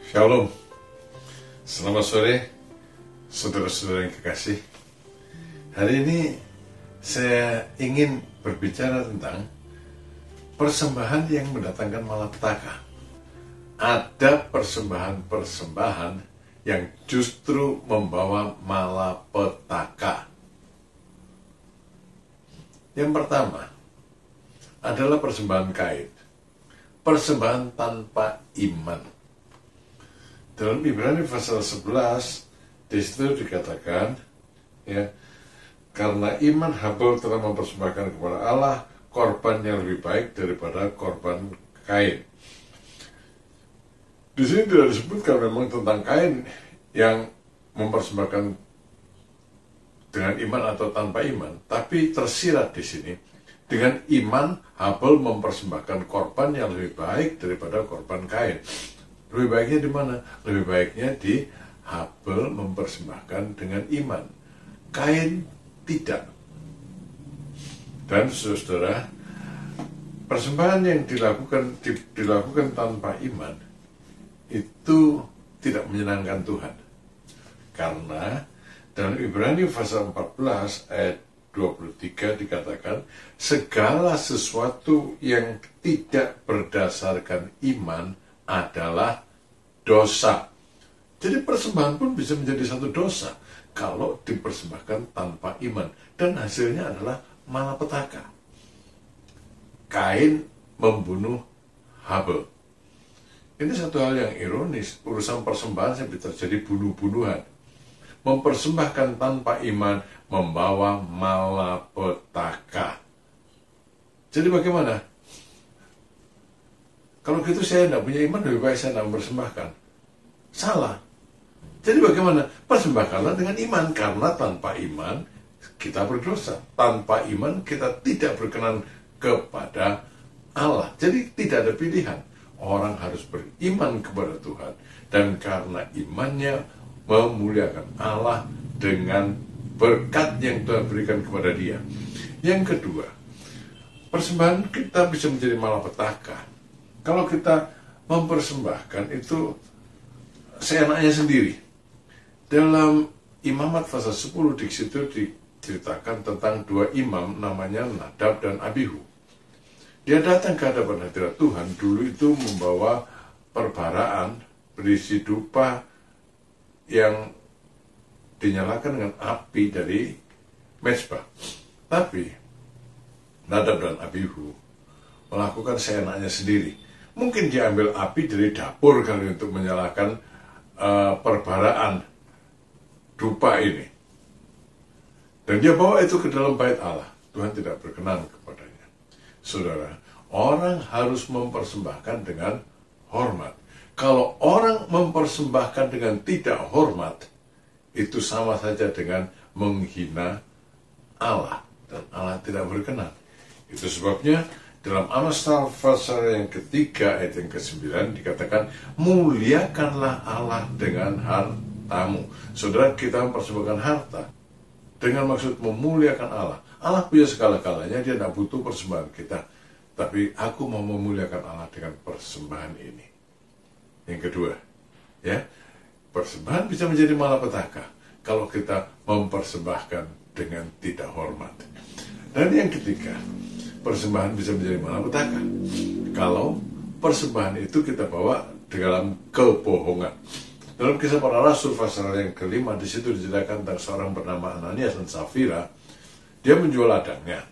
Shalom, selamat sore saudara-saudara yang kekasih. Hari ini saya ingin berbicara tentang persembahan yang mendatangkan malapetaka. Ada persembahan-persembahan yang justru membawa malapetaka. Yang pertama adalah persembahan Kain, persembahan tanpa iman. Dalam Ibrani pasal 11 di situ dikatakan, ya, karena iman Habel telah mempersembahkan kepada Allah korban yang lebih baik daripada korban Kain. Di sini tidak disebutkan memang tentang Kain yang mempersembahkan dengan iman atau tanpa iman, tapi tersirat di sini dengan iman Habel mempersembahkan korban yang lebih baik daripada korban Kain. Lebih baiknya di mana? Lebih baiknya di Habel mempersembahkan dengan iman, Kain tidak. Dan saudara, persembahan yang dilakukan tanpa iman itu tidak menyenangkan Tuhan. Karena dalam Ibrani pasal 14 ayat 23 dikatakan, segala sesuatu yang tidak berdasarkan iman adalah dosa. Jadi persembahan pun bisa menjadi satu dosa kalau dipersembahkan tanpa iman, dan hasilnya adalah malapetaka. Kain membunuh Habel. Ini satu hal yang ironis, urusan persembahan sampai terjadi bunuh-bunuhan. Mempersembahkan tanpa iman membawa malapetaka. Jadi bagaimana? Kalau gitu saya tidak punya iman, lebih baik saya tidak mempersembahkan. Salah. Jadi bagaimana? Persembahkanlah dengan iman, karena tanpa iman kita berdosa. Tanpa iman kita tidak berkenan kepada Allah. Jadi tidak ada pilihan. Orang harus beriman kepada Tuhan, dan karena imannya memuliakan Allah dengan berkat yang Tuhan berikan kepada dia. Yang kedua, persembahan kita bisa menjadi malapetaka kalau kita mempersembahkan itu seenaknya sendiri. Dalam Imamat pasal 10 di situ diceritakan tentang dua imam namanya Nadab dan Abihu. Dia datang ke hadapan hadirat Tuhan dulu itu membawa perbaraan berisi dupa yang dinyalakan dengan api dari mezbah. Tapi Nadab dan Abihu melakukan seenaknya sendiri. Mungkin dia ambil api dari dapur kali untuk menyalakan perbaraan dupa ini. Dan dia bawa itu ke dalam bait Allah. Tuhan tidak berkenan kepadanya. Saudara, orang harus mempersembahkan dengan hormat. Kalau orang mempersembahkan dengan tidak hormat, itu sama saja dengan menghina Allah. Dan Allah tidak berkenan. Itu sebabnya dalam Amsal pasal yang ketiga ayat yang ke-9 dikatakan, muliakanlah Allah dengan hartamu. Saudara, kita mempersembahkan harta dengan maksud memuliakan Allah. Allah punya segala-galanya, dia tidak butuh persembahan kita. Tapi aku mau memuliakan Allah dengan persembahan ini. Yang kedua, ya, persembahan bisa menjadi malapetaka kalau kita mempersembahkan dengan tidak hormat. Dan yang ketiga, persembahan bisa menjadi malapetaka kalau persembahan itu kita bawa dalam kebohongan. Dalam Kisah Para Rasul pasal yang ke-5 di situ diceritakan tentang seorang bernama Ananias dan Safira. Dia menjual ladangnya,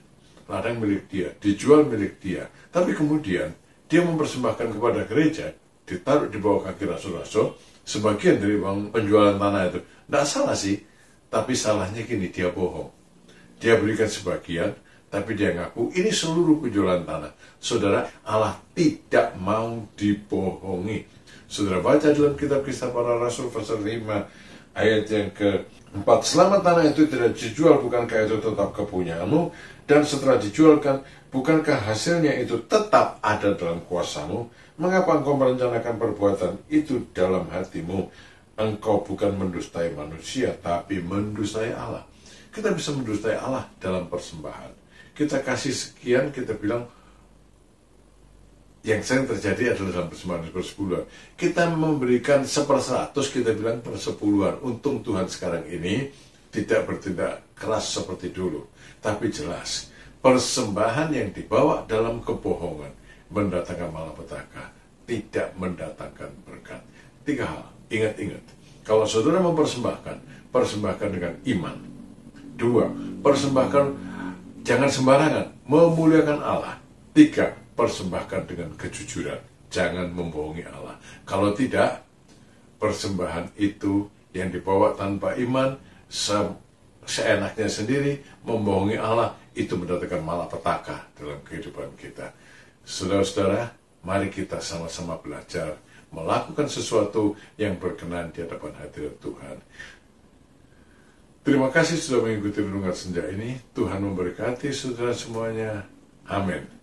ladang milik dia, dijual milik dia. Tapi kemudian dia mempersembahkan kepada gereja, ditaruh di bawah kaki rasul-rasul sebagian dari uang penjualan tanah itu. Tidak salah sih, tapi salahnya gini, dia bohong. Dia berikan sebagian, tapi dia ngaku ini seluruh penjualan tanah. Saudara, Allah tidak mau dibohongi. Saudara baca dalam kitab Kisah Para Rasul pasal 5 ayat yang ke-4. Selama tanah itu tidak dijual, bukankah itu tetap kepunyaanmu? Dan setelah dijualkan, bukankah hasilnya itu tetap ada dalam kuasamu? Mengapa engkau merencanakan perbuatan itu dalam hatimu? Engkau bukan mendustai manusia, tapi mendustai Allah. Kita bisa mendustai Allah dalam persembahan. Kita kasih sekian, kita bilang yang sering terjadi adalah dalam persembahan persepuluhan. Kita memberikan 1/100, kita bilang persepuluhan. Untung Tuhan sekarang ini tidak bertindak keras seperti dulu. Tapi jelas, persembahan yang dibawa dalam kebohongan mendatangkan malapetaka, tidak mendatangkan berkat. 3 hal, ingat-ingat. Kalau saudara mempersembahkan, persembahkan dengan iman. 2, persembahkan jangan sembarangan, memuliakan Allah. 3, persembahkan dengan kejujuran, jangan membohongi Allah. Kalau tidak, persembahan itu yang dibawa tanpa iman, seenaknya sendiri, membohongi Allah, itu mendatangkan malapetaka dalam kehidupan kita. Saudara-saudara, mari kita sama-sama belajar melakukan sesuatu yang berkenan di hadapan hadirat Tuhan. Terima kasih sudah mengikuti renungan senja ini. Tuhan memberkati saudara semuanya. Amin.